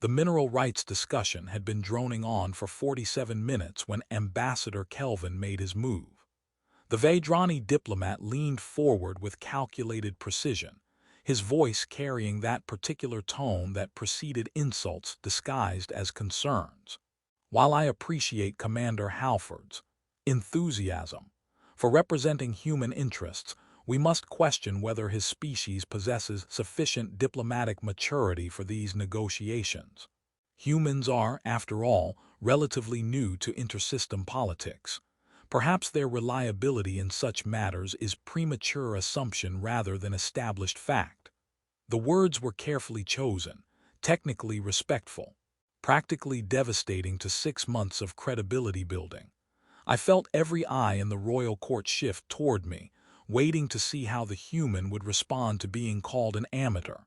The mineral rights discussion had been droning on for 47 minutes when Ambassador Kelvin made his move. The Vedrani diplomat leaned forward with calculated precision, his voice carrying that particular tone that preceded insults disguised as concerns. While I appreciate Commander Halford's enthusiasm for representing human interests, we must question whether his species possesses sufficient diplomatic maturity for these negotiations. Humans are, after all, relatively new to intersystem politics. Perhaps their reliability in such matters is premature assumption rather than established fact. The words were carefully chosen, technically respectful, practically devastating to 6 months of credibility building. I felt every eye in the royal court shift toward me, waiting to see how the human would respond to being called an amateur.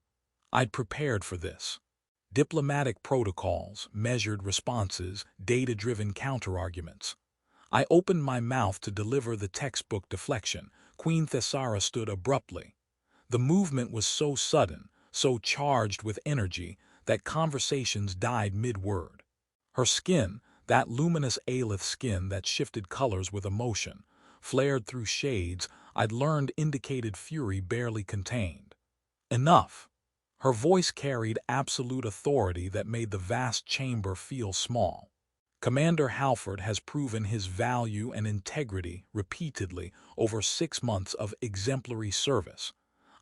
I'd prepared for this. Diplomatic protocols, measured responses, data-driven counterarguments. I opened my mouth to deliver the textbook deflection. Queen Thessara stood abruptly. The movement was so sudden, so charged with energy, that conversations died mid-word. Her skin, that luminous Aelith skin that shifted colors with emotion, flared through shades I'd learned indicated fury barely contained. Enough. Her voice carried absolute authority that made the vast chamber feel small. Commander Halford has proven his value and integrity repeatedly over 6 months of exemplary service.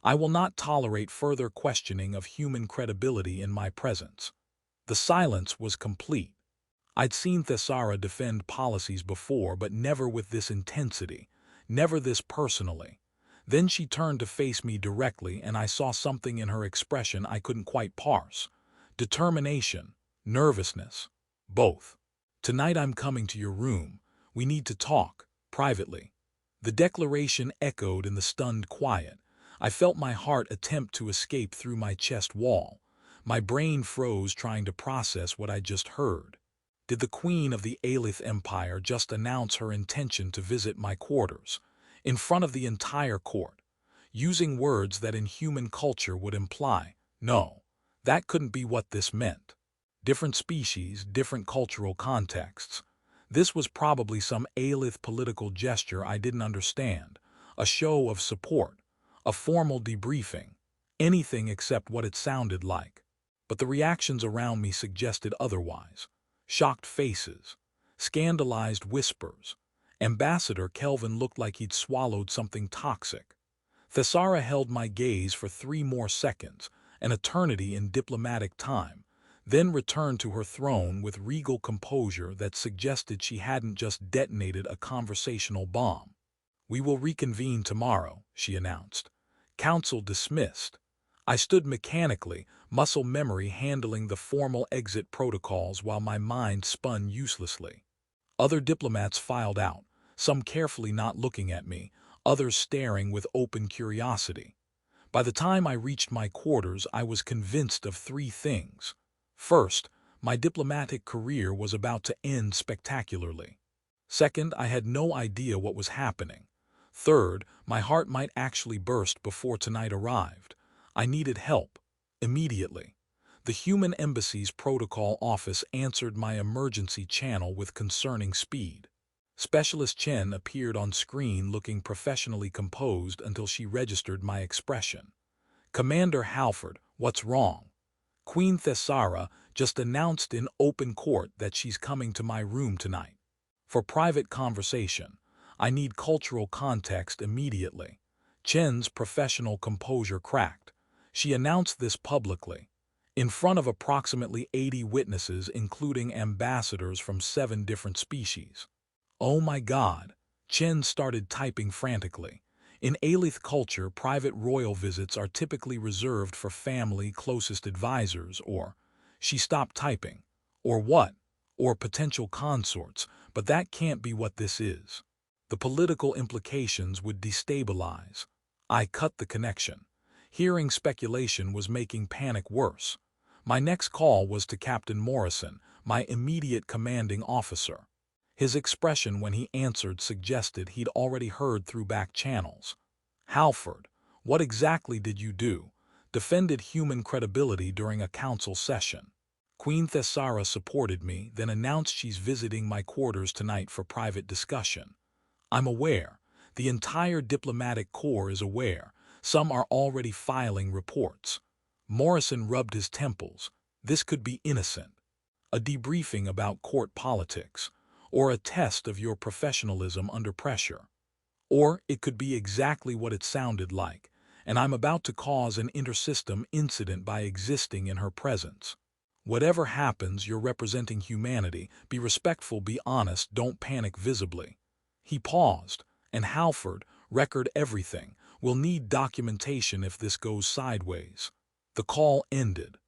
I will not tolerate further questioning of human credibility in my presence. The silence was complete. I'd seen Thessara defend policies before, but never with this intensity, never this personally. Then she turned to face me directly, and I saw something in her expression I couldn't quite parse. Determination, nervousness, both. "Tonight I'm coming to your room. We need to talk, privately." The declaration echoed in the stunned quiet. I felt my heart attempt to escape through my chest wall. My brain froze trying to process what I just heard. Did the Queen of the Aelith Empire just announce her intention to visit my quarters, in front of the entire court, using words that in human culture would imply, no, that couldn't be what this meant. Different species, different cultural contexts. This was probably some Aelith political gesture I didn't understand, a show of support, a formal debriefing, anything except what it sounded like. But the reactions around me suggested otherwise. Shocked faces, scandalized whispers. Ambassador Kelvin looked like he'd swallowed something toxic. Thessara held my gaze for 3 more seconds, an eternity in diplomatic time, then returned to her throne with regal composure that suggested she hadn't just detonated a conversational bomb. "We will reconvene tomorrow," she announced. Council dismissed. I stood mechanically, muscle memory handling the formal exit protocols while my mind spun uselessly. Other diplomats filed out, some carefully not looking at me, others staring with open curiosity. By the time I reached my quarters, I was convinced of 3 things. First, my diplomatic career was about to end spectacularly. Second, I had no idea what was happening. Third, my heart might actually burst before tonight arrived. I needed help, immediately. The Human Embassy's protocol office answered my emergency channel with concerning speed. Specialist Chen appeared on screen looking professionally composed until she registered my expression. "Commander Halford, what's wrong?" "Queen Thessara just announced in open court that she's coming to my room tonight. For private conversation. I need cultural context immediately." Chen's professional composure cracked. She announced this publicly, in front of approximately 80 witnesses including ambassadors from 7 different species. Oh my God! Chen started typing frantically. In Aelith culture, private royal visits are typically reserved for family closest advisors or, she stopped typing, or what? Or potential consorts, but that can't be what this is. The political implications would destabilize. I cut the connection. Hearing speculation was making panic worse. My next call was to Captain Morrison, my immediate commanding officer. His expression when he answered suggested he'd already heard through back channels. "Halford, what exactly did you do?" "Defended human credibility during a council session." Queen Thessara supported me, then announced she's visiting my quarters tonight for private discussion. I'm aware. The entire diplomatic corps is aware. Some are already filing reports. Morrison rubbed his temples. This could be innocent. A debriefing about court politics, or a test of your professionalism under pressure. Or it could be exactly what it sounded like, and I'm about to cause an intersystem incident by existing in her presence. Whatever happens, you're representing humanity. Be respectful, be honest, don't panic visibly. He paused, and Halford, record everything. We'll need documentation if this goes sideways. The call ended.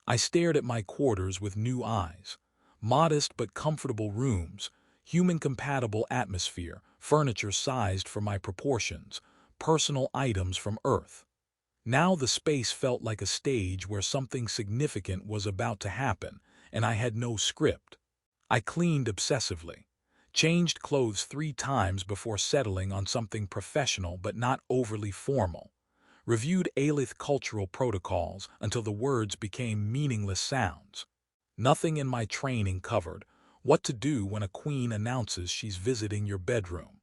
I stared at my quarters with new eyes. Modest but comfortable rooms, human-compatible atmosphere, furniture sized for my proportions, personal items from Earth. Now the space felt like a stage where something significant was about to happen, and I had no script. I cleaned obsessively, changed clothes 3 times before settling on something professional but not overly formal, reviewed Aelith cultural protocols until the words became meaningless sounds. Nothing in my training covered what to do when a queen announces she's visiting your bedroom.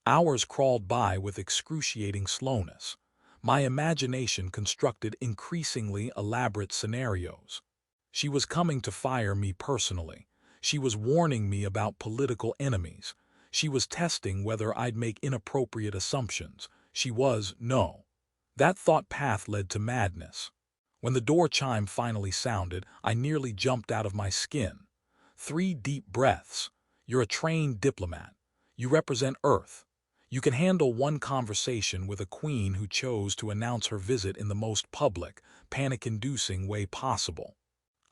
Hours crawled by with excruciating slowness. My imagination constructed increasingly elaborate scenarios. She was coming to fire me personally. She was warning me about political enemies. She was testing whether I'd make inappropriate assumptions. She was, no. That thought path led to madness. When the door chime finally sounded, I nearly jumped out of my skin. 3 deep breaths. You're a trained diplomat. You represent Earth. You can handle one conversation with a queen who chose to announce her visit in the most public, panic-inducing way possible.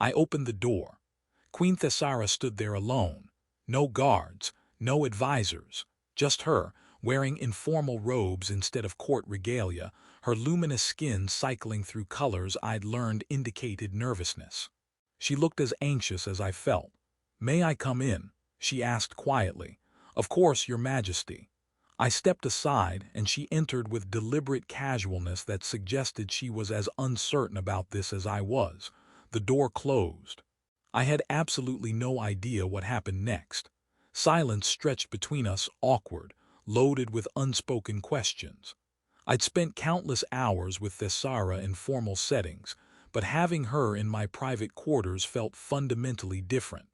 I opened the door. Queen Thessara stood there alone. No guards, no advisors, just her, wearing informal robes instead of court regalia, her luminous skin cycling through colors I'd learned indicated nervousness. She looked as anxious as I felt. "May I come in?" she asked quietly. "Of course, Your Majesty." I stepped aside, and she entered with deliberate casualness that suggested she was as uncertain about this as I was. The door closed. I had absolutely no idea what happened next. Silence stretched between us, awkward, loaded with unspoken questions. I'd spent countless hours with Thessara in formal settings, but having her in my private quarters felt fundamentally different.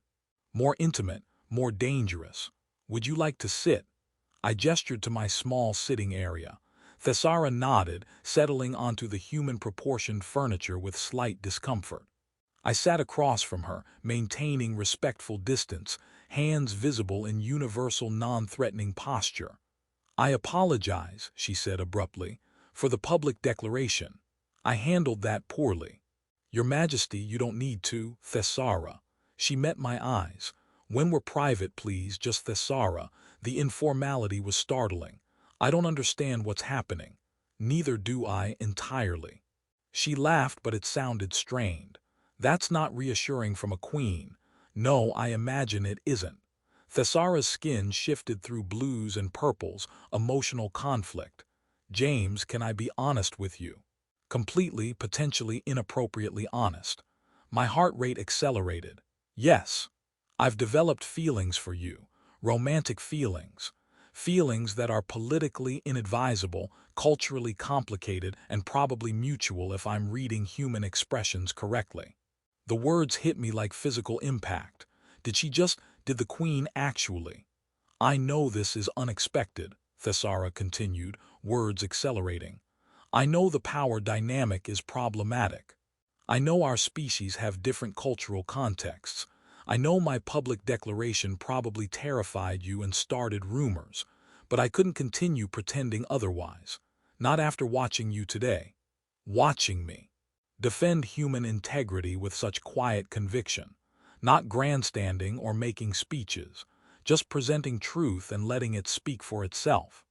More intimate, more dangerous. "Would you like to sit?" I gestured to my small sitting area. Thessara nodded, settling onto the human-proportioned furniture with slight discomfort. I sat across from her, maintaining respectful distance, hands visible in universal non-threatening posture. "I apologize," she said abruptly, "for the public declaration. I handled that poorly." "Your Majesty, you don't need to, Thessara." She met my eyes. "When we're private, please, just Thessara." The informality was startling. "I don't understand what's happening." "Neither do I entirely." She laughed, but it sounded strained. "That's not reassuring from a queen." "No, I imagine it isn't." Thessara's skin shifted through blues and purples, emotional conflict. "James, can I be honest with you?" Completely, potentially inappropriately honest. My heart rate accelerated. "Yes. I've developed feelings for you. Romantic feelings. Feelings that are politically inadvisable, culturally complicated, and probably mutual if I'm reading human expressions correctly." The words hit me like physical impact. Did the queen actually? "I know this is unexpected," Thessara continued, words accelerating. "I know the power dynamic is problematic. I know our species have different cultural contexts. I know my public declaration probably terrified you and started rumors, but I couldn't continue pretending otherwise. Not after watching you today. Watching me defend human integrity with such quiet conviction. Not grandstanding or making speeches, just presenting truth and letting it speak for itself.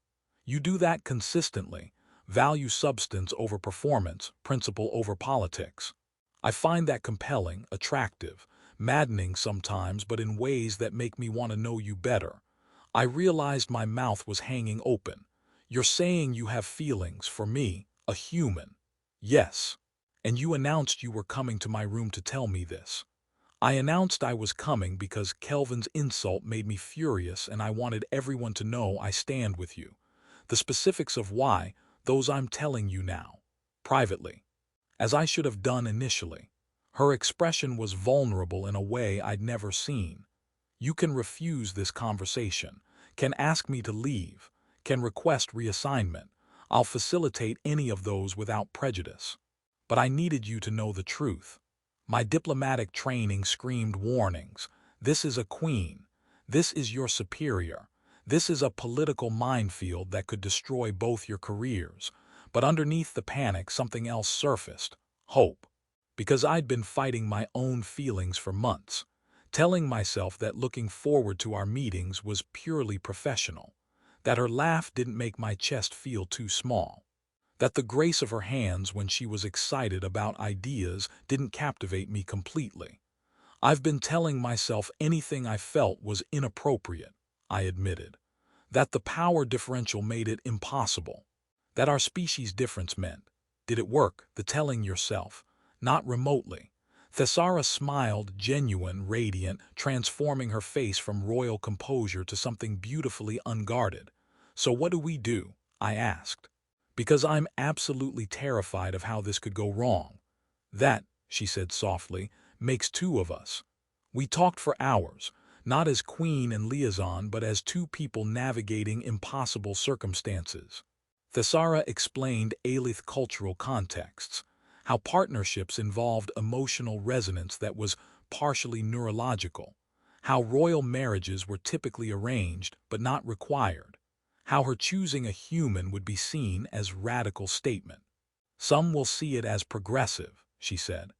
You do that consistently. Value substance over performance, principle over politics. I find that compelling, attractive, maddening sometimes, but in ways that make me want to know you better. I realized my mouth was hanging open. "You're saying you have feelings for me, a human?" "Yes. And you announced you were coming to my room to tell me this." I announced I was coming because Kelvin's insult made me furious and I wanted everyone to know I stand with you. The specifics of why, those I'm telling you now. Privately. As I should have done initially. Her expression was vulnerable in a way I'd never seen. You can refuse this conversation, can ask me to leave, can request reassignment. I'll facilitate any of those without prejudice. But I needed you to know the truth. My diplomatic training screamed warnings. This is a queen. This is your superior. This is a political minefield that could destroy both your careers. But underneath the panic, something else surfaced. Hope. Because I'd been fighting my own feelings for months, telling myself that looking forward to our meetings was purely professional, that her laugh didn't make my chest feel too small, that the grace of her hands when she was excited about ideas didn't captivate me completely. I've been telling myself anything I felt was inappropriate, I admitted, that the power differential made it impossible, that our species difference meant, did it work, the telling yourself, not remotely. Thessara smiled, genuine, radiant, transforming her face from royal composure to something beautifully unguarded. So what do? I asked. Because I'm absolutely terrified of how this could go wrong. That, she said softly, makes two of us. We talked for hours, not as queen and liaison, but as two people navigating impossible circumstances. Thessara explained Alith cultural contexts, how partnerships involved emotional resonance that was partially neurological, how royal marriages were typically arranged but not required, how her choosing a human would be seen as radical statement. Some will see it as progressive, she said.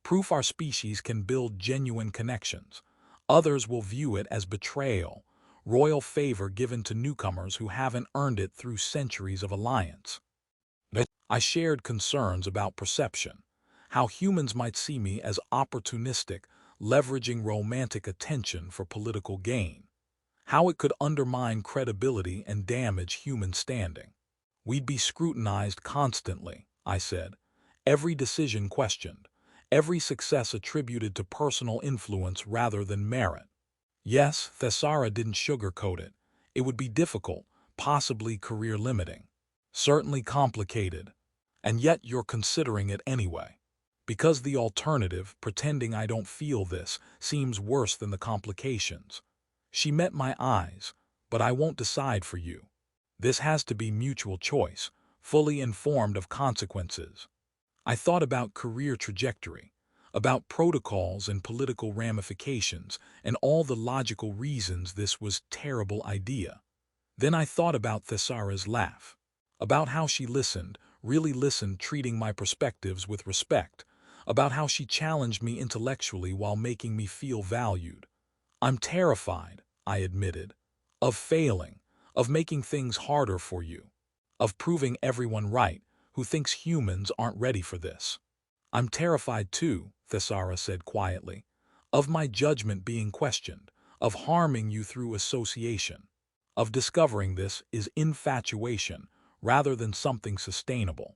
Proof our species can build genuine connections. Others will view it as betrayal, royal favor given to newcomers who haven't earned it through centuries of alliance. I shared concerns about perception, how humans might see me as opportunistic, leveraging romantic attention for political gain, how it could undermine credibility and damage human standing. We'd be scrutinized constantly, I said, every decision questioned, every success attributed to personal influence rather than merit. Yes, Thessara didn't sugarcoat it. It would be difficult, possibly career-limiting, certainly complicated. And yet you're considering it anyway. Because the alternative, pretending I don't feel this, seems worse than the complications. She met my eyes, but I won't decide for you. This has to be mutual choice, fully informed of consequences. I thought about career trajectory, about protocols and political ramifications, and all the logical reasons this was a terrible idea. Then I thought about Thessara's laugh, about how she listened, really listened, treating my perspectives with respect, about how she challenged me intellectually while making me feel valued. I'm terrified, I admitted, of failing, of making things harder for you, of proving everyone right who thinks humans aren't ready for this. I'm terrified too, Thessara said quietly, of my judgment being questioned, of harming you through association, of discovering this is infatuation rather than something sustainable.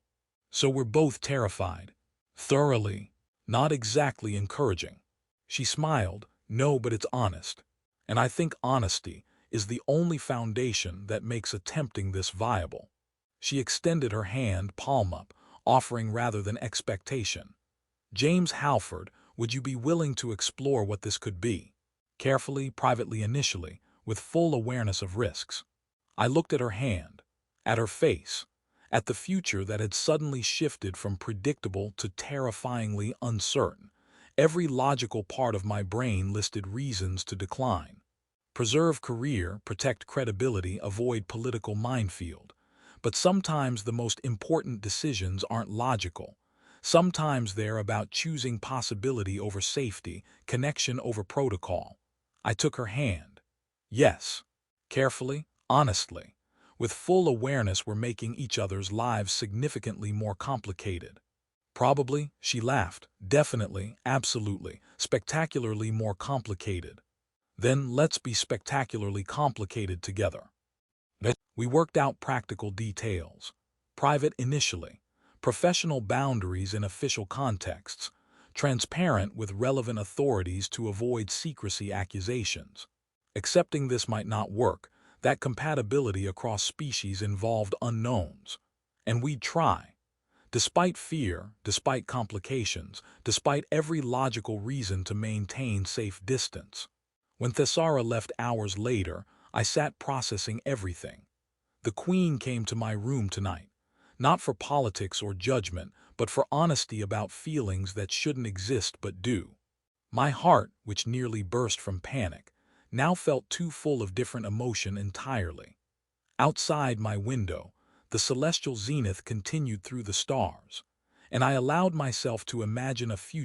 So we're both terrified. Thoroughly. Not exactly encouraging. She smiled. No, but it's honest. And I think honesty is the only foundation that makes attempting this viable. She extended her hand, palm up, offering rather than expectation. James Halford, would you be willing to explore what this could be? Carefully, privately initially, with full awareness of risks. I looked at her hand, at her face, at the future that had suddenly shifted from predictable to terrifyingly uncertain. Every logical part of my brain listed reasons to decline. Preserve career, protect credibility, avoid political minefield. But sometimes the most important decisions aren't logical. Sometimes they're about choosing possibility over safety, connection over protocol. I took her hand. Yes. Carefully, honestly. With full awareness we're making each other's lives significantly more complicated. Probably, she laughed. Definitely, absolutely, spectacularly more complicated. Then let's be spectacularly complicated together. We worked out practical details. Private initially. Professional boundaries in official contexts. transparent with relevant authorities to avoid secrecy accusations. Accepting this might not work. That compatibility across species involved unknowns. And we'd try. Despite fear, despite complications, despite every logical reason to maintain safe distance. When Thessara left hours later, I sat processing everything. The Queen came to my room tonight, not for politics or judgment, but for honesty about feelings that shouldn't exist but do. My heart, which nearly burst from panic, now felt too full of different emotion entirely. Outside my window, the celestial zenith continued through the stars, and I allowed myself to imagine a future